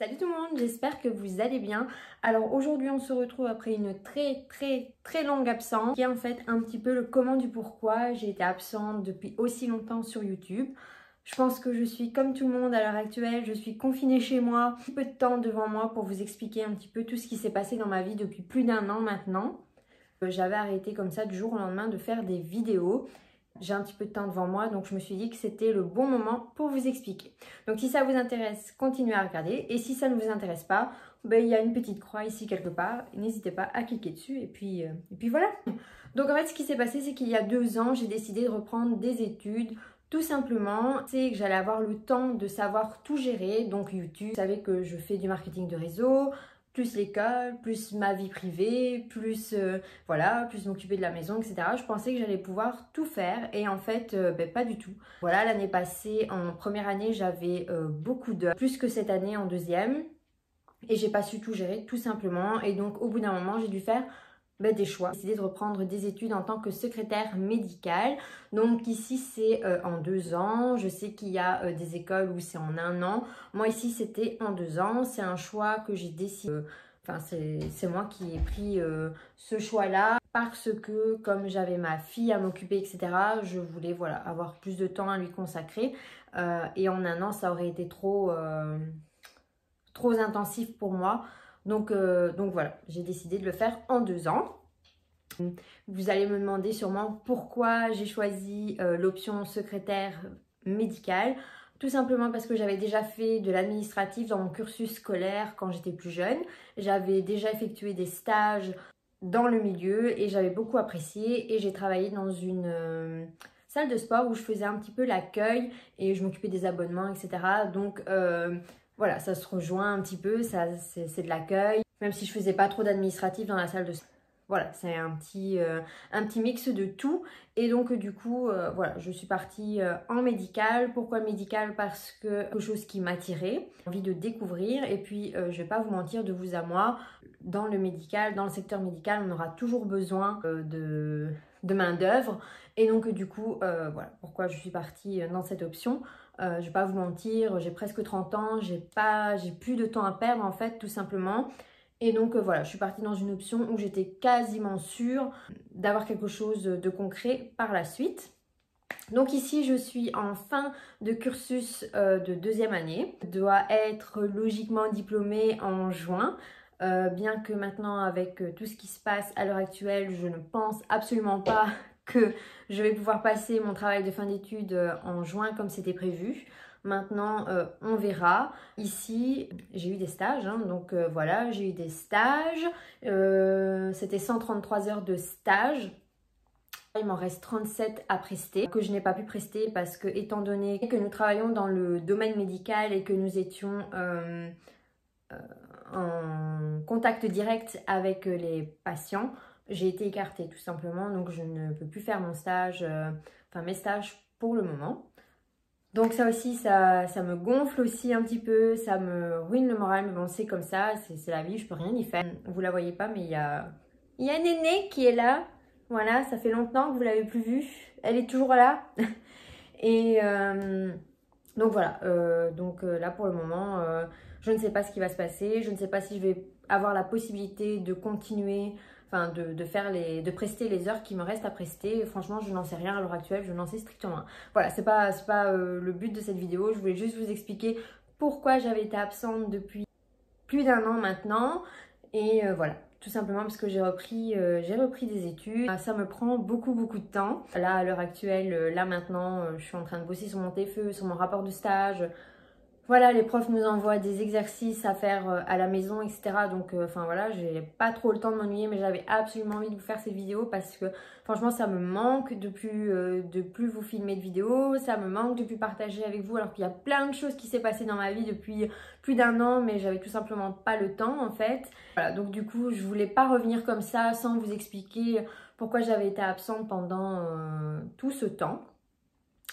Salut tout le monde, j'espère que vous allez bien. Alors aujourd'hui on se retrouve après une très longue absence qui est en fait un petit peu le comment du pourquoi j'ai été absente depuis aussi longtemps sur YouTube. Je pense que je suis comme tout le monde à l'heure actuelle, je suis confinée chez moi, un peu de temps devant moi pour vous expliquer un petit peu tout ce qui s'est passé dans ma vie depuis plus d'un an maintenant. J'avais arrêté comme ça du jour au lendemain de faire des vidéos. J'ai un petit peu de temps devant moi, donc je me suis dit que c'était le bon moment pour vous expliquer. Donc si ça vous intéresse, continuez à regarder. Et si ça ne vous intéresse pas, il y a une petite croix ici quelque part. N'hésitez pas à cliquer dessus et puis voilà. Donc en fait, ce qui s'est passé, c'est qu'il y a 2 ans, j'ai décidé de reprendre des études. Tout simplement, c'est que j'allais avoir le temps de savoir tout gérer. Donc YouTube, vous savez que je fais du marketing de réseau, plus l'école, plus ma vie privée, plus voilà, plus m'occuper de la maison, etc. Je pensais que j'allais pouvoir tout faire et en fait, pas du tout. Voilà, l'année passée, en première année, j'avais beaucoup d'heures, plus que cette année en deuxième. Et j'ai pas su tout gérer, tout simplement. Et donc, au bout d'un moment, j'ai dû faire des choix. J'ai décidé de reprendre des études en tant que secrétaire médicale. Donc ici, c'est en 2 ans. Je sais qu'il y a des écoles où c'est en 1 an. Moi, ici, c'était en 2 ans. C'est un choix que j'ai décidé. Enfin, c'est moi qui ai pris ce choix-là parce que comme j'avais ma fille à m'occuper, etc., je voulais voilà, avoir plus de temps à lui consacrer. Et en 1 an, ça aurait été trop intensif pour moi. Donc voilà, j'ai décidé de le faire en 2 ans. Vous allez me demander sûrement pourquoi j'ai choisi l'option secrétaire médicale. Tout simplement parce que j'avais déjà fait de l'administratif dans mon cursus scolaire quand j'étais plus jeune. J'avais déjà effectué des stages dans le milieu et j'avais beaucoup apprécié. Et j'ai travaillé dans une salle de sport où je faisais un petit peu l'accueil et je m'occupais des abonnements, etc. Donc voilà, ça se rejoint un petit peu, c'est de l'accueil. Même si je faisais pas trop d'administratif dans la salle de sport. Voilà, c'est un petit mix de tout. Et donc du coup, voilà, je suis partie en médical. Pourquoi médical? Parce que quelque chose qui m'attirait, envie de découvrir. Et puis, je vais pas vous mentir, de vous à moi, dans le médical, dans le secteur médical, on aura toujours besoin de main d'œuvre. Et donc du coup, voilà, pourquoi je suis partie dans cette option. Je vais pas vous mentir, j'ai presque 30 ans, j'ai plus de temps à perdre en fait, tout simplement. Et donc voilà, je suis partie dans une option où j'étais quasiment sûre d'avoir quelque chose de concret par la suite. Donc ici, je suis en fin de cursus de 2e année. Je dois être logiquement diplômée en juin. Bien que maintenant, avec tout ce qui se passe à l'heure actuelle, je ne pense absolument pas que je vais pouvoir passer mon travail de fin d'études en juin comme c'était prévu. Maintenant, on verra. Ici, j'ai eu des stages, hein, donc voilà, j'ai eu des stages. C'était 133 heures de stage. Il m'en reste 37 à prester, que je n'ai pas pu prester parce que, étant donné que nous travaillons dans le domaine médical et que nous étions en contact direct avec les patients, j'ai été écartée tout simplement. Donc, je ne peux plus faire mon stage, mes stages pour le moment. Donc ça aussi, ça me gonfle aussi un petit peu, ça me ruine le moral, mais bon, c'est comme ça, c'est la vie, je peux rien y faire. Vous la voyez pas, mais il y a Néné qui est là. Voilà, ça fait longtemps que vous l'avez plus vue. Elle est toujours là. Et donc voilà, là pour le moment, je ne sais pas ce qui va se passer. Je ne sais pas si je vais avoir la possibilité de continuer, enfin de prester les heures qui me restent à prester. Franchement, je n'en sais rien à l'heure actuelle, je n'en sais strictement rien. Voilà, c'est pas le but de cette vidéo. Je voulais juste vous expliquer pourquoi j'avais été absente depuis plus d'1 an maintenant. Et voilà, tout simplement parce que j'ai repris des études. Ça me prend beaucoup de temps. Là, à l'heure actuelle, là maintenant, je suis en train de bosser sur mon TFE, sur mon rapport de stage. Voilà, les profs nous envoient des exercices à faire à la maison, etc. Donc, voilà, j'ai pas trop le temps de m'ennuyer, mais j'avais absolument envie de vous faire cette vidéo parce que, franchement, ça me manque de plus vous filmer de vidéos. Ça me manque de plus partager avec vous, alors qu'il y a plein de choses qui s'est passé dans ma vie depuis plus d'1 an, mais j'avais tout simplement pas le temps, en fait. Voilà, donc du coup, je voulais pas revenir comme ça sans vous expliquer pourquoi j'avais été absente pendant tout ce temps.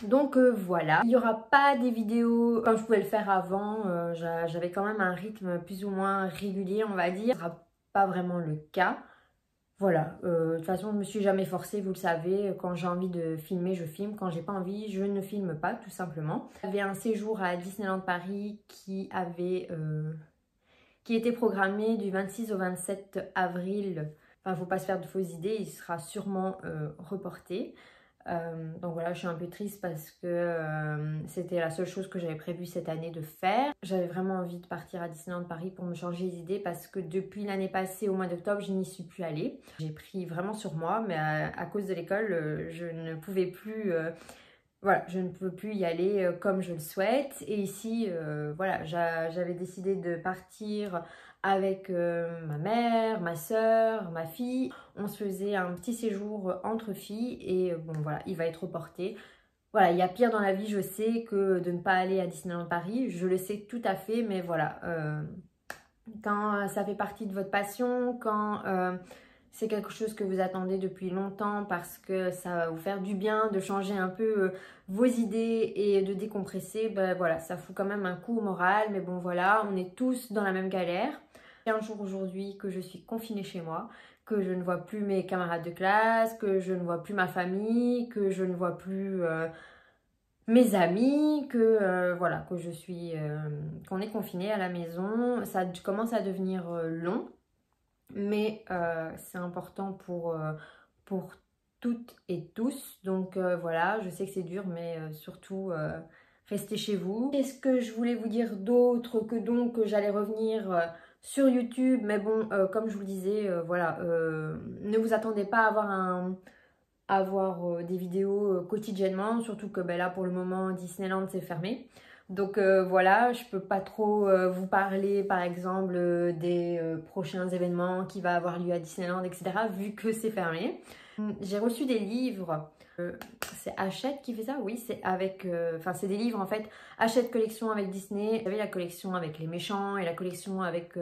Donc voilà, il n'y aura pas des vidéos comme je pouvais le faire avant, j'avais quand même un rythme plus ou moins régulier, on va dire. Ce sera pas vraiment le cas. Voilà, de toute façon je me suis jamais forcée, vous le savez, quand j'ai envie de filmer, je filme, quand j'ai pas envie, je ne filme pas tout simplement. J'avais un séjour à Disneyland Paris qui avait qui était programmé du 26 au 27 avril. Enfin, il ne faut pas se faire de fausses idées, il sera sûrement reporté. Donc voilà, je suis un peu triste parce que c'était la seule chose que j'avais prévu cette année de faire. J'avais vraiment envie de partir à Disneyland Paris pour me changer les idées parce que depuis l'année passée, au mois d'octobre, je n'y suis plus allée. J'ai pris vraiment sur moi, mais à cause de l'école, je ne pouvais plus... voilà, je ne peux plus y aller comme je le souhaite. Et ici, voilà, j'avais décidé de partir avec ma mère, ma soeur, ma fille. On se faisait un petit séjour entre filles et bon, voilà, il va être reporté. Voilà, il y a pire dans la vie, je sais, que de ne pas aller à Disneyland Paris. Je le sais tout à fait, mais voilà, quand ça fait partie de votre passion, quand... c'est quelque chose que vous attendez depuis longtemps parce que ça va vous faire du bien de changer un peu vos idées et de décompresser. Ben voilà, ça fout quand même un coup au moral. Mais bon voilà, on est tous dans la même galère. Il y a un jour aujourd'hui que je suis confinée chez moi, que je ne vois plus mes camarades de classe, que je ne vois plus ma famille, que je ne vois plus mes amis, que voilà, que je suis, qu'on est confiné à la maison. Ça commence à devenir long. Mais c'est important pour toutes et tous. Donc voilà, je sais que c'est dur, mais surtout restez chez vous. Qu'est-ce que je voulais vous dire d'autre que donc que j'allais revenir sur YouTube. Mais bon, comme je vous le disais, voilà, ne vous attendez pas à avoir des vidéos quotidiennement. Surtout que ben, là, pour le moment, Disneyland c'est fermé. Donc voilà, je peux pas trop vous parler par exemple des prochains événements qui va avoir lieu à Disneyland, etc. vu que c'est fermé. J'ai reçu des livres, c'est Hachette qui fait ça, oui, c'est avec, enfin c'est des livres en fait, Hachette collection avec Disney. J'avais la collection avec les méchants et la collection avec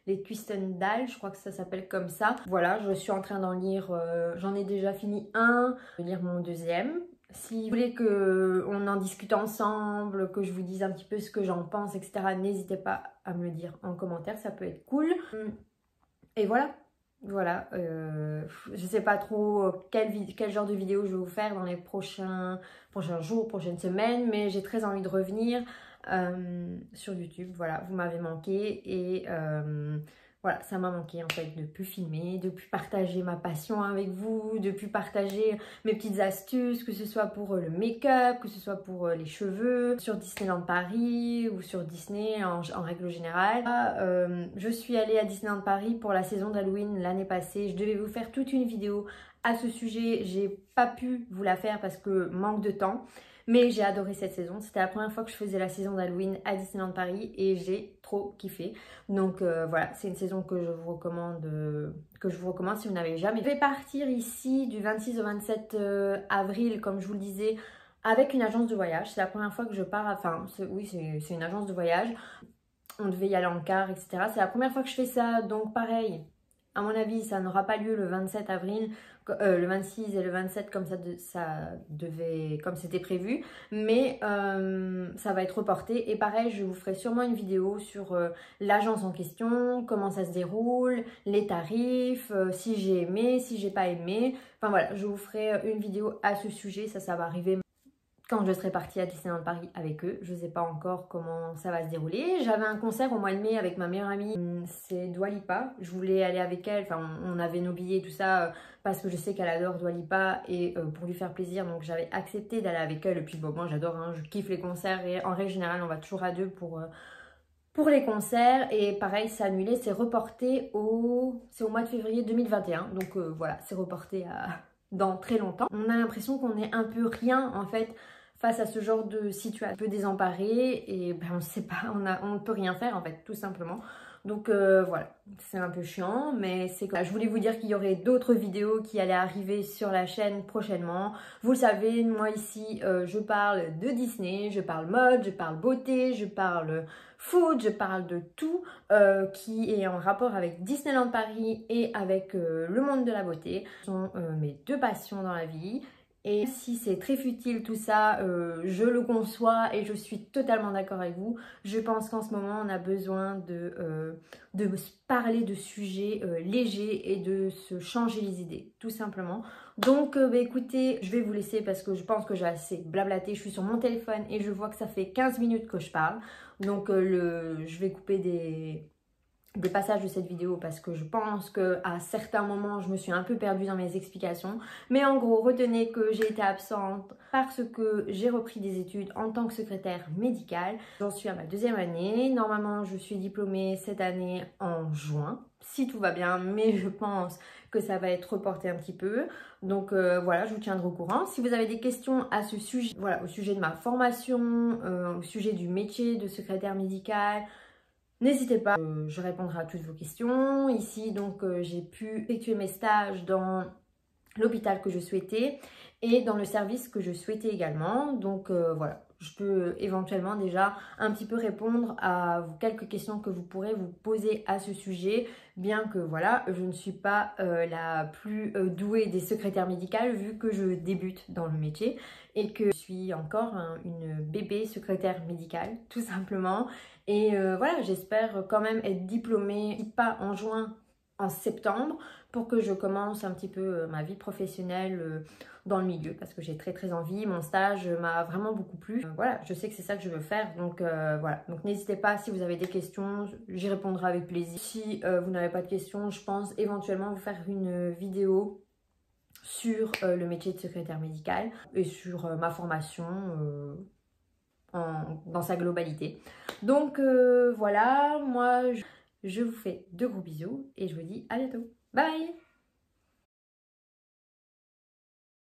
les Twistendal, je crois que ça s'appelle comme ça. Voilà, je suis en train d'en lire, j'en ai déjà fini un, je vais lire mon deuxième. Si vous voulez qu'on en discute ensemble, que je vous dise un petit peu ce que j'en pense, etc., n'hésitez pas à me le dire en commentaire, ça peut être cool. Et voilà, voilà. Je sais pas trop quel genre de vidéo je vais vous faire dans les prochains jours, prochaines semaines, mais j'ai très envie de revenir sur YouTube. Voilà, vous m'avez manqué et... voilà, ça m'a manqué en fait de plus filmer, de plus partager ma passion avec vous, de plus partager mes petites astuces, que ce soit pour le make-up, que ce soit pour les cheveux, sur Disneyland Paris ou sur Disney en règle générale. Je suis allée à Disneyland Paris pour la saison d'Halloween l'année passée. Je devais vous faire toute une vidéo à ce sujet. J'ai pas pu vous la faire parce que manque de temps. Mais j'ai adoré cette saison. C'était la première fois que je faisais la saison d'Halloween à Disneyland Paris et j'ai trop kiffé. Donc voilà, c'est une saison que je vous recommande si vous n'avez jamais. Je vais partir ici du 26 au 27 avril, comme je vous le disais, avec une agence de voyage. C'est la première fois que je pars, enfin oui, c'est une agence de voyage. On devait y aller en car, etc. C'est la première fois que je fais ça, donc pareil. À mon avis, ça n'aura pas lieu le 27 avril, le 26 et le 27 comme comme c'était prévu. Mais ça va être reporté. Et pareil, je vous ferai sûrement une vidéo sur l'agence en question, comment ça se déroule, les tarifs, si j'ai aimé, si j'ai pas aimé. Enfin voilà, je vous ferai une vidéo à ce sujet. Ça va arriver quand je serai partie à Disneyland Paris avec eux. Je ne sais pas encore comment ça va se dérouler. J'avais un concert au mois de mai avec ma meilleure amie, c'est Dua Lipa. Je voulais aller avec elle, enfin on avait nos billets et tout ça parce que je sais qu'elle adore Dua Lipa et pour lui faire plaisir, donc j'avais accepté d'aller avec elle. Et puis bon, moi j'adore, hein, je kiffe les concerts et en règle générale on va toujours à deux pour les concerts. Et pareil, c'est annulé, c'est reporté c'est au mois de février 2021. Donc voilà, c'est reporté dans très longtemps. On a l'impression qu'on est un peu rien en fait face à ce genre de situation, un peu désemparé et ben, on ne sait pas, on ne peut rien faire en fait, tout simplement. Donc voilà, c'est un peu chiant, mais c'est comme ça. Je voulais vous dire qu'il y aurait d'autres vidéos qui allaient arriver sur la chaîne prochainement. Vous le savez, moi ici, je parle de Disney, je parle mode, je parle beauté, je parle food, je parle de tout qui est en rapport avec Disneyland Paris et avec le monde de la beauté. Ce sont mes deux passions dans la vie. Et si c'est très futile tout ça, je le conçois et je suis totalement d'accord avec vous. Je pense qu'en ce moment, on a besoin de parler de sujets légers et de se changer les idées, tout simplement. Donc, bah, écoutez, je vais vous laisser parce que je pense que j'ai assez blablaté. Je suis sur mon téléphone et je vois que ça fait 15 minutes que je parle. Donc, je vais couper des passages de cette vidéo parce que je pense qu'à certains moments je me suis un peu perdue dans mes explications, mais en gros retenez que j'ai été absente parce que j'ai repris des études en tant que secrétaire médicale. J'en suis à ma 2e année, normalement je suis diplômée cette année en juin si tout va bien, mais je pense que ça va être reporté un petit peu, donc voilà, je vous tiendrai au courant. Si vous avez des questions à ce sujet, voilà, au sujet de ma formation, au sujet du métier de secrétaire médicale, n'hésitez pas, je répondrai à toutes vos questions. Ici, donc, j'ai pu effectuer mes stages dans l'hôpital que je souhaitais et dans le service que je souhaitais également. Donc, voilà, je peux éventuellement déjà un petit peu répondre à quelques questions que vous pourrez vous poser à ce sujet, bien que, voilà, je ne suis pas la plus douée des secrétaires médicales vu que je débute dans le métier et que je suis encore une bébé secrétaire médicale, tout simplement. Et voilà, j'espère quand même être diplômée, si pas en juin, en septembre, pour que je commence un petit peu ma vie professionnelle dans le milieu, parce que j'ai très envie. Mon stage m'a vraiment beaucoup plu. Voilà, je sais que c'est ça que je veux faire, donc voilà. Donc n'hésitez pas, si vous avez des questions, j'y répondrai avec plaisir. Si vous n'avez pas de questions, je pense éventuellement vous faire une vidéo sur le métier de secrétaire médical et sur ma formation dans sa globalité. Donc voilà, moi je vous fais de gros bisous et je vous dis à bientôt. Bye!